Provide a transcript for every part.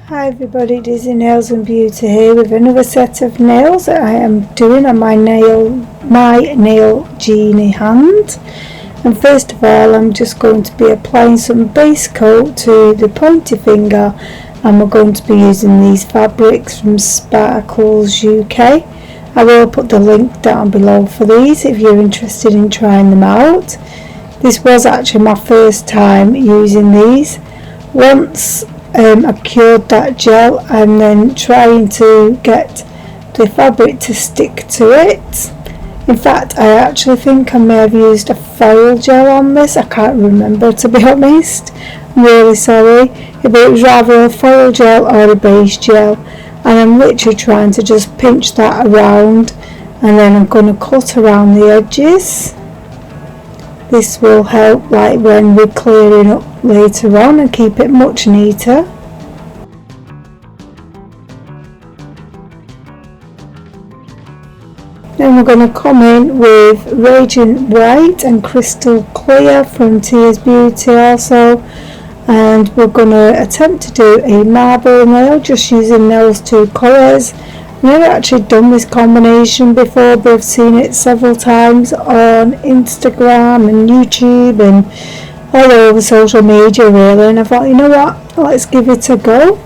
Hi everybody, Dizzy Nails and Beauty here with another set of nails that I am doing on my nail genie hand. And first of all, I'm just going to be applying some base coat to the pointy finger, and we're going to be using these fabrics from Sparkles UK. I will put the link down below for these if you're interested in trying them out. This was actually my first time using these. Once I cured that gel and then trying to get the fabric to stick to it. In fact, I actually think I may have used a foil gel on this. I can't remember, to be honest. I'm really sorry, but it was rather a foil gel or a base gel, and I'm literally trying to just pinch that around, and then I'm going to cut around the edges. This will help like when we're clearing up later on and keep it much neater. Then we're going to come in with Radiant White and Crystal Clear from Tears Beauty also, and we're going to attempt to do a marble nail just using those two colours. I've never actually done this combination before, but I've seen it several times on Instagram and YouTube and all over social media really, and I thought, you know what, let's give it a go.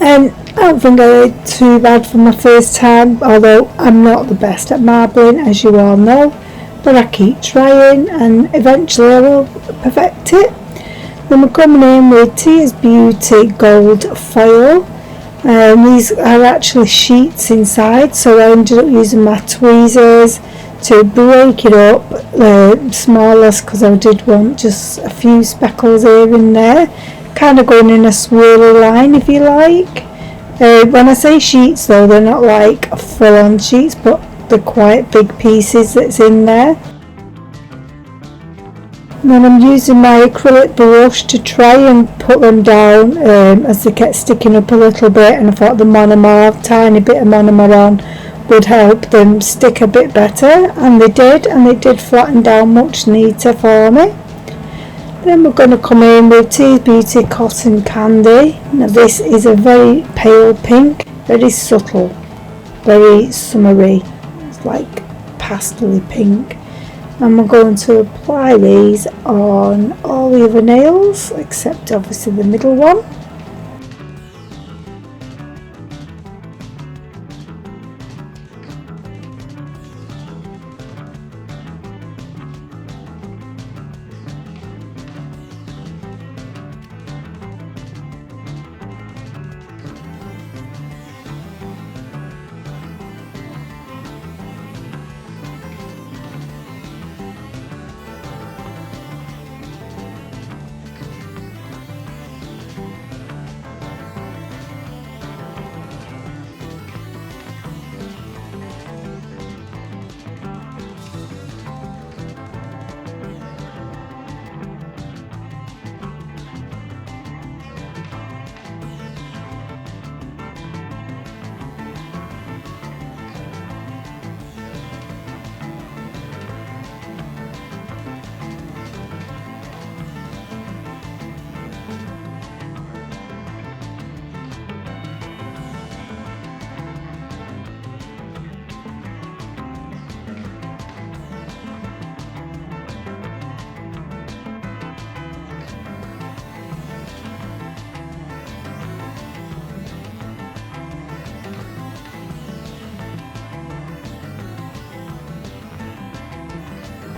And I don't think I did too bad for my first time, although I'm not the best at marbling, as you all know, but I keep trying and eventually I will perfect it. Then we're coming in with Tears Beauty Gold Foil. These are actually sheets inside, so I ended up using my tweezers to break it up smaller because I did want just a few speckles here and there, kind of going in a swirly line if you like. When I say sheets though, they're not like full on sheets, but they're quite big pieces that's in there. And then I'm using my acrylic brush to try and put them down as they kept sticking up a little bit, and I thought the monomer, tiny bit of monomer on, would help them stick a bit better, and they did flatten down much neater for me. Then we're going to come in with Tears Beauty Cotton Candy. Now this is a very pale pink, very subtle, very summery, it's like pastel-y pink. And we're going to apply these on all the other nails except obviously the middle one.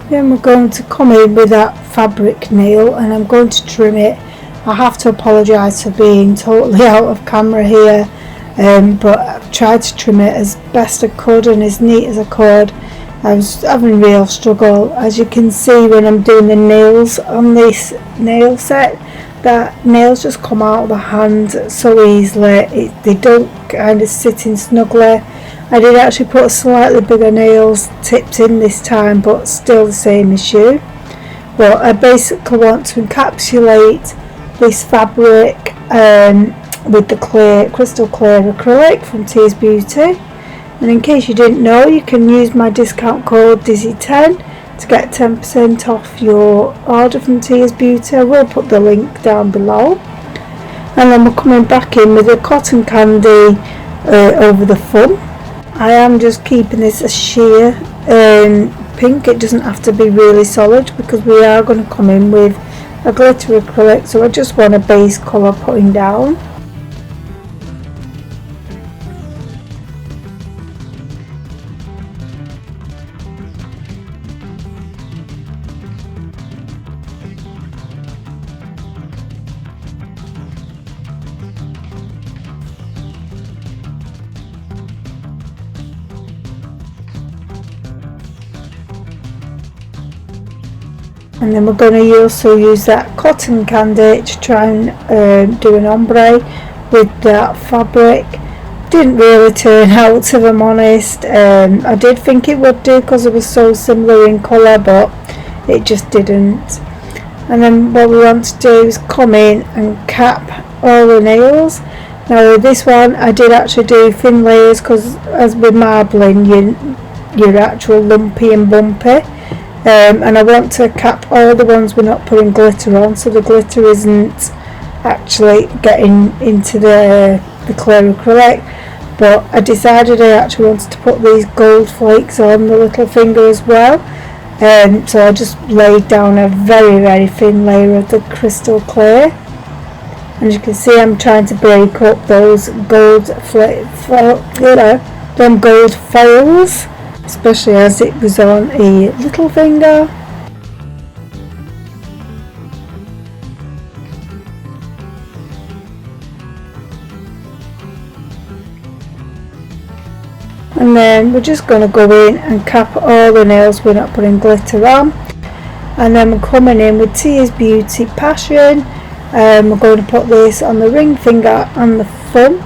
Then we're going to come in with that fabric nail, and I'm going to trim it. I have to apologise for being totally out of camera here, but I've tried to trim it as best I could and as neat as I could. I was having a real struggle, as you can see when I'm doing the nails on this nail set, that nails just come out of the hand so easily. They don't kind of sit in snugly. I did actually put slightly bigger nails tipped in this time, but still the same issue. But I basically want to encapsulate this fabric with the crystal clear acrylic from Tears Beauty. And in case you didn't know, you can use my discount code Dizzy10 to get 10% off your order from Tears Beauty. I will put the link down below. And then we're coming back in with the cotton candy over the front. I am just keeping this a sheer pink. It doesn't have to be really solid because we are going to come in with a glitter acrylic, so I just want a base colour putting down. And then we're going to also use that cotton candy to try and do an ombre with that fabric. Didn't really turn out, if I'm honest. I did think it would do because it was so similar in colour, but it just didn't. And then what we want to do is come in and cap all the nails. Now with this one I did actually do thin layers because as with marbling you're actual lumpy and bumpy. And I want to cap all the ones we're not putting glitter on, so the glitter isn't actually getting into the clear acrylic. But I decided I actually wanted to put these gold flakes on the little finger as well. So I just laid down a very thin layer of the crystal clear. And as you can see, I'm trying to break up those gold them gold foils, especially as it was on a little finger. And then we're just going to go in and cap all the nails we're not putting glitter on. And then we're coming in with Tears Beauty Passion. We're going to put this on the ring finger and the thumb.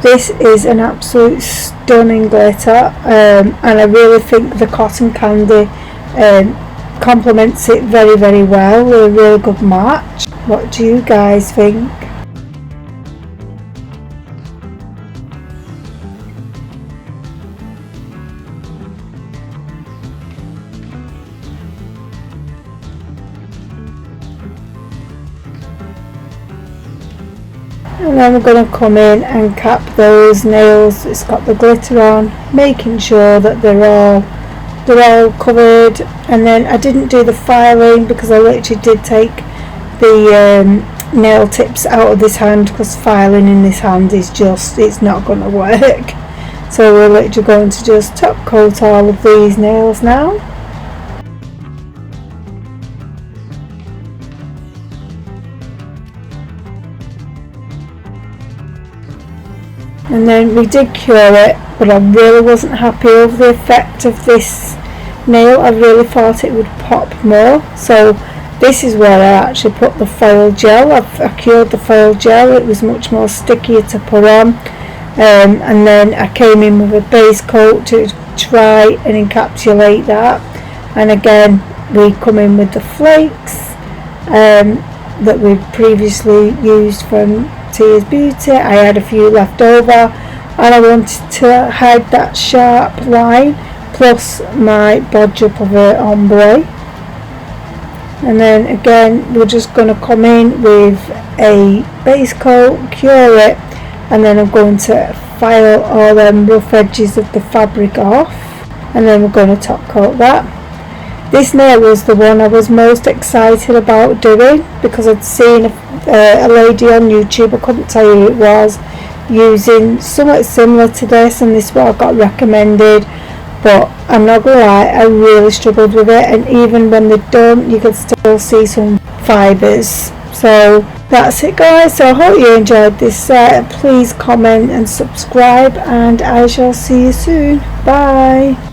This is an absolute stunning glitter, and I really think the cotton candy complements it very well. They're a really good match. What do you guys think? And then we're going to come in and cap those nails it's got the glitter on, making sure that they're all covered. And then I didn't do the filing because I literally did take the nail tips out of this hand, because filing in this hand is just, it's not going to work. So we're literally going to just top coat all of these nails now. And then we did cure it, but I really wasn't happy with the effect of this nail. I really thought it would pop more. So this is where I actually put the foil gel. I cured the foil gel. It was much more stickier to put on. And then I came in with a base coat to try and encapsulate that. And again, we come in with the flakes that we previously used from Tears Beauty. I had a few left over and I wanted to hide that sharp line, plus my bodge up of an ombre. And then again we're just going to come in with a base coat, cure it, and then I'm going to file all them rough edges of the fabric off, and then we're going to top coat that. This nail was the one I was most excited about doing because I'd seen a lady on YouTube, I couldn't tell you who it was, using somewhat similar to this, and this is what I got recommended. But I'm not gonna lie, I really struggled with it, and even when they're done you can still see some fibres. So that's it guys, so I hope you enjoyed this set. Please comment and subscribe, and I shall see you soon. Bye.